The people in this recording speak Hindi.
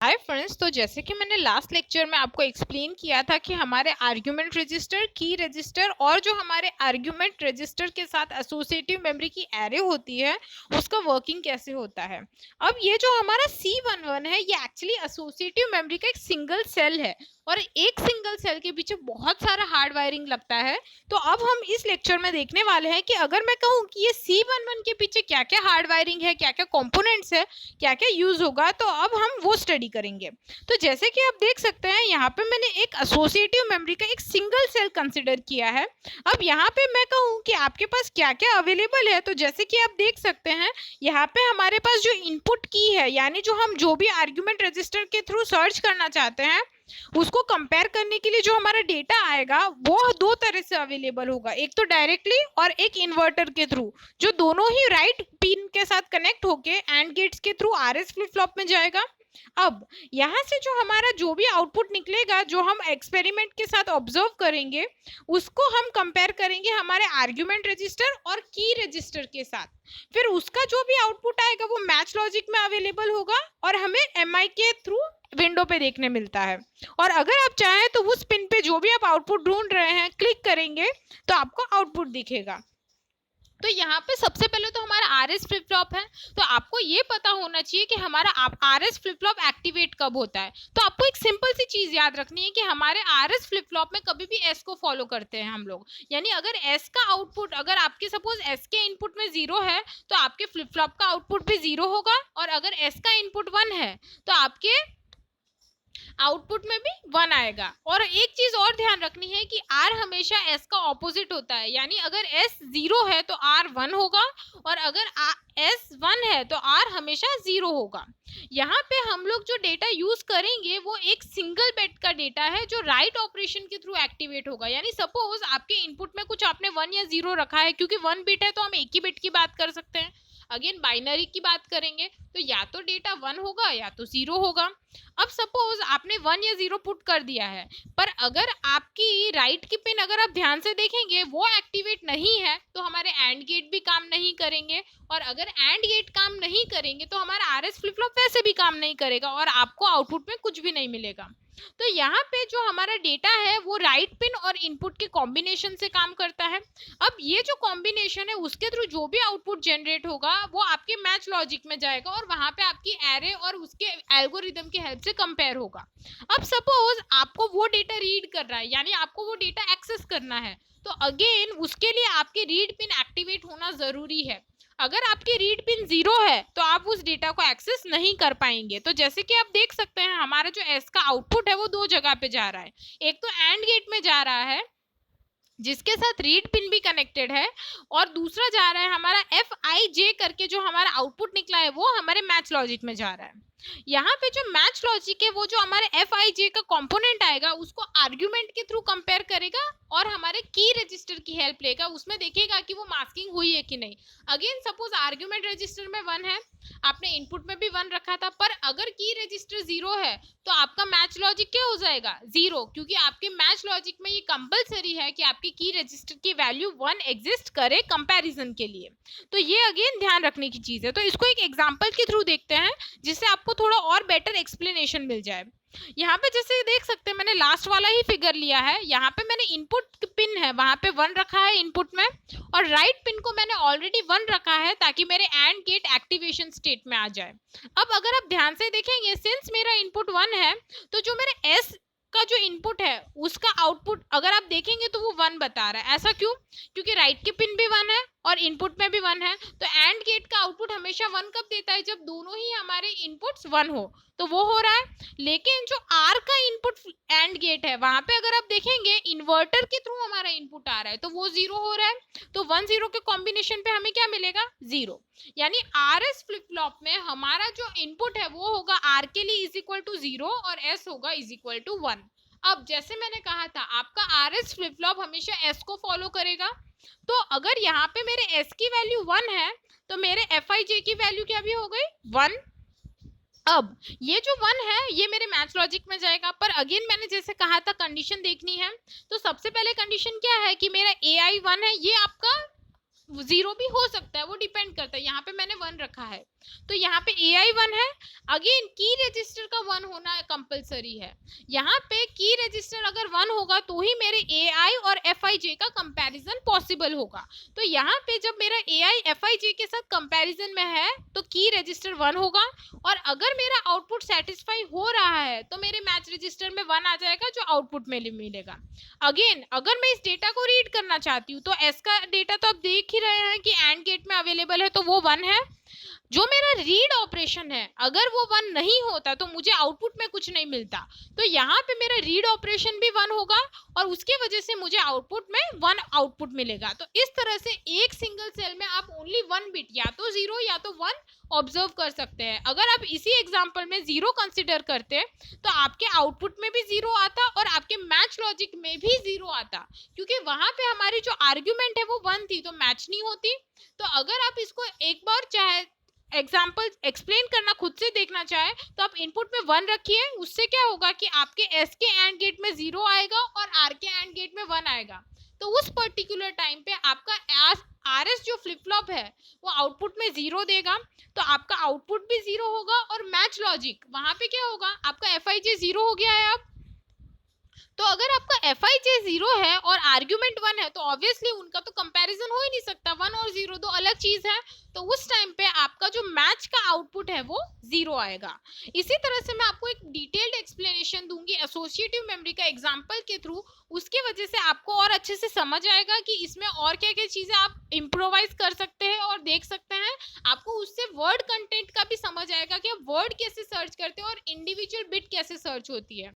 हाय फ्रेंड्स, तो जैसे कि मैंने लास्ट लेक्चर में आपको एक्सप्लेन किया था कि हमारे आर्ग्यूमेंट रजिस्टर, की रजिस्टर और जो हमारे आर्ग्यूमेंट रजिस्टर के साथ एसोसिएटिव मेमोरी की एरे होती है उसका वर्किंग कैसे होता है। अब ये जो हमारा C11 है ये एक्चुअली एसोसिएटिव मेमोरी का एक सिंगल सेल है और एक सिंगल सेल के पीछे बहुत सारा हार्ड वायरिंग लगता है। तो अब हम इस लेक्चर में देखने वाले हैं कि अगर मैं कहूँ कि ये C11 के पीछे क्या क्या हार्ड वायरिंग है, क्या क्या कंपोनेंट्स है, क्या क्या यूज होगा, तो अब हम वो स्टडी करेंगे। तो जैसे कि आप देख सकते हैं यहाँ पे मैंने एक एसोसिएटिव मेमोरी का एक सिंगल सेल कंसिडर किया है। अब यहाँ पे मैं कहूँ कि आपके पास क्या क्या अवेलेबल है, तो जैसे कि आप देख सकते हैं यहाँ पे हमारे पास जो इनपुट की है, यानी जो हम जो भी आर्ग्यूमेंट रजिस्टर के थ्रू सर्च करना चाहते हैं उसको कंपेयर करने के लिए जो हमारा डेटा आएगा वो दो तरह से अवेलेबल होगा, एक तो डायरेक्टली और एक इन्वर्टर के थ्रू, जो दोनों ही राइट पिन के साथ कनेक्ट होके एंड गेट्स के थ्रू आरएस फ्लिप फ्लॉप में जाएगा। अब यहाँ से जो हमारा जो भी आउटपुट निकलेगा, जो हम एक्सपेरिमेंट के साथ ऑब्जर्व करेंगे, उसको हम कंपेयर करेंगे हमारे आर्ग्यूमेंट रजिस्टर और की रजिस्टर के साथ। फिर उसका जो भी आउटपुट आएगा वो मैच लॉजिक में अवेलेबल होगा और हमें एमआई के थ्रू विंडो पे देखने मिलता है। और अगर आप चाहें तो उस पिन पे जो भी आप आउटपुट ढूंढ रहे हैं क्लिक करेंगे तो आपको आउटपुट दिखेगा। तो यहाँ पे सबसे पहले तो हमारा आर एस फ्लिप फ्लॉप है, तो आपको ये पता होना चाहिए कि हमारा R S flip flop activate कब होता है। तो आपको एक सिंपल सी चीज याद रखनी है कि हमारे आर एस फ्लिप फ्लॉप में कभी भी एस को फॉलो करते हैं हम लोग, यानी अगर एस का आउटपुट, अगर आपके सपोज एस के इनपुट में 0 है तो आपके फ्लिप फ्लॉप का आउटपुट भी 0 होगा, और अगर एस का इनपुट 1 है तो आपके आउटपुट में भी 1 आएगा। और एक चीज और ध्यान रखनी है कि आर हमेशा एस का ऑपोजिट होता है, यानी अगर एस 0 है तो आर 1 होगा, और अगर एस 1 है तो आर हमेशा 0 होगा। यहाँ पे हम लोग जो डेटा यूज करेंगे वो एक सिंगल बिट का डेटा है जो राइट ऑपरेशन के थ्रू एक्टिवेट होगा। यानी सपोज आपके इनपुट में कुछ आपने 1 या 0 रखा है, क्योंकि 1 बिट है तो हम एक ही बिट की बात कर सकते हैं। अगेन बाइनरी की बात करेंगे तो या तो डेटा 1 होगा या तो 0 होगा। अब सपोज आपने 1 या 0 पुट कर दिया है, पर अगर आपकी राइट की पिन, अगर आप ध्यान से देखेंगे, वो एक्टिवेट नहीं है तो हमारे एंड गेट भी काम नहीं करेंगे, और अगर एंड गेट काम नहीं करेंगे तो हमारा आर एस फ्लिप फ्लॉप वैसे भी काम नहीं करेगा और आपको आउटपुट में कुछ भी नहीं मिलेगा। तो यहाँ पे जो हमारा डेटा है वो राइट पिन और इनपुट के कॉम्बिनेशन से काम करता है। अब ये जो कॉम्बिनेशन है उसके थ्रू जो भी आउटपुट जनरेट होगा वो आपके मैच लॉजिक में जाएगा और वहां पे आपकी एरे और उसके एल्गोरिदम की हेल्प से कंपेयर होगा। अब सपोज आपको वो डेटा रीड कर रहा है, यानी आपको वो डेटा एक्सेस करना है, तो अगेन उसके लिए आपके रीड पिन एक्टिवेट होना जरूरी है। अगर आपकी रीड पिन 0 है तो आप उस डेटा को एक्सेस नहीं कर पाएंगे। तो जैसे कि आप देख सकते हैं हमारा जो एस का आउटपुट है वो दो जगह पे जा रहा है, एक तो एंड गेट में जा रहा है जिसके साथ रीड पिन भी कनेक्टेड है, और दूसरा जा रहा है हमारा एफ आई जे करके, जो हमारा आउटपुट निकला है वो हमारे मैच लॉजिक में जा रहा है। यहाँ पे जो मैच लॉजिक है वो जो हमारे एफ आई जे का कंपोनेंट आएगा उसको आर्ग्यूमेंट के थ्रू कंपेयर करेगा और हमारे की रजिस्टर की हेल्प लेगा, उसमें देखेगा कि वो मास्किंग हुई है कि नहीं। अगेन सपोज आर्ग्यूमेंट रजिस्टर में 1 है, आपने इनपुट में भी 1 रखा था, पर अगर की रजिस्टर 0 है तो आपका मैच लॉजिक क्या हो जाएगा, 0, क्योंकि आपके मैच लॉजिक में ये कंपलसरी है कि आपकी की रजिस्टर की वैल्यू 1 एग्जिस्ट करे कंपैरिजन के लिए। तो ये अगेन ध्यान रखने की चीज है। तो इसको एक एग्जांपल के थ्रू देखते हैं जिससे आपको थोड़ा और बेटर एक्सप्लेनेशन मिल जाए। यहाँ पे जैसे देख सकते हैं मैंने लास्ट वाला ही फिगर लिया है, यहाँ पे मैंने इनपुट पिन है वहां पे 1 रखा है इनपुट में, और राइट पिन को मैंने ऑलरेडी 1 रखा है ताकि मेरे एंड गेट एक्टिवेशन स्टेट में आ जाए। अब अगर आप ध्यान से देखेंगे, सिंस मेरा इनपुट 1 है तो जो मेरे एस का जो इनपुट है उसका आउटपुट अगर आप देखेंगे तो वो 1 बता रहा है। ऐसा क्यों? क्योंकि राइट की पिन भी 1 है और इनपुट में भी 1 है, तो एंड गेट का आउटपुट हमेशा 1 कब देता है, जब दोनों ही हमारे इनपुट्स 1 हो, तो वो हो रहा है। लेकिन जो आर का इनपुट एंड गेट है वहां पे अगर आप देखेंगे इन्वर्टर के थ्रू हमारा इनपुट आ रहा है तो वो 0 हो रहा है, तो 1 0 के कॉम्बिनेशन पे हमें क्या मिलेगा, 0। यानी आर एस फ्लिप फ्लॉप में हमारा जो इनपुट है वो होगा आर के लिए इज इक्वल टू 0 और एस होगा इज इक्वल टू 1। अब जैसे मैंने कहा था आपका आर एस फ्लिप फ्लॉप हमेशा एस को फॉलो करेगा, तो अगर यहाँ पे मेरे एस की वैल्यू 1 है तो मेरे एफ आई जे की वैल्यू क्या भी हो गई, 1। अब ये जो 1 है ये मेरे मैच लॉजिक में जाएगा, पर अगेन मैंने जैसे कहा था कंडीशन देखनी है, तो सबसे पहले कंडीशन क्या है कि मेरा ए आई 1 है, ये आपका जीरो भी हो सकता है, वो डिपेंड करता है। यहाँ पे मैंने वन रखा है, तो यहाँ पे ए आई वन है। अगेन की रजिस्टर का वन होना कंपलसरी है। यहाँ पे की रजिस्टर अगर वन होगा तो ही मेरे ए आई और एफ आई जे का कंपैरिजन पॉसिबल होगा। तो यहाँ पे जब मेरा ए आई एफ आई जे के साथ कंपैरिजन में है तो की रजिस्टर वन होगा, और अगर मेरा आउटपुट सेटिस्फाई हो रहा है तो मेरे मैच रजिस्टर में वन आ जाएगा जो आउटपुट में मिलेगा। अगेन अगर मैं इस डेटा को रीड करना चाहती हूँ तो एस का डेटा तो आप देख ही रहे हैं कि एंड गेट में अवेलेबल है, तो वो वन है। जो मेरा रीड ऑपरेशन है अगर वो वन नहीं होता तो मुझे आउटपुट में कुछ नहीं मिलता, तो यहाँ पे मेरा रीड ऑपरेशन भी वन होगा और उसके वजह से मुझे आउटपुट में वन आउटपुट मिलेगा। तो इस तरह से एक सिंगल सेल में आप ओनली वन बिट, या तो जीरो या तो वन, ऑब्जर्व कर सकते हैं। अगर आप इसी एग्जाम्पल में जीरो कंसिडर करते तो आपके आउटपुट में भी जीरो आता और आपके मैच लॉजिक में भी जीरो आता, क्योंकि वहां पे हमारी जो आर्ग्यूमेंट है वो वन थी तो मैच नहीं होती। तो अगर आप इसको एक बार चाहे एग्जाम्पल एक्सप्लेन करना खुद से देखना चाहे तो आप इनपुट में वन रखिए, उससे क्या होगा कि आपके एस के एंड गेट में जीरो आएगा और आर के एंड गेट में वन आएगा। तो उस पर्टिकुलर टाइम पे आपका आर एस जो फ्लिप फ्लॉप है वो आउटपुट में जीरो देगा, तो आपका आउटपुट भी जीरो होगा और मैच लॉजिक वहां पे क्या होगा, आपका एफ आई जे जीरो हो गया है अब। तो अगर आपका एफ आई जे जीरो है और आर्ग्यूमेंट वन है तो ऑब्वियसली उनका तो कंपैरिजन हो ही नहीं सकता, वन और जीरो दो अलग चीज है। तो उस टाइम पे आपका जो मैच का आउटपुट है वो जीरो आएगा। इसी तरह से मैं आपको एक डिटेल्ड एक्सप्लेनेशन दूंगी एसोसिएटिव मेमोरी का एग्जांपल के थ्रू, उसके वजह से आपको और अच्छे से समझ आएगा कि इसमें और क्या क्या चीजें आप इम्प्रोवाइज कर सकते हैं और देख सकते हैं। आपको उससे वर्ड कंटेंट का भी समझ आएगा कि आप वर्ड कैसे सर्च करते हैं और इंडिविजुअल बिट कैसे सर्च होती है।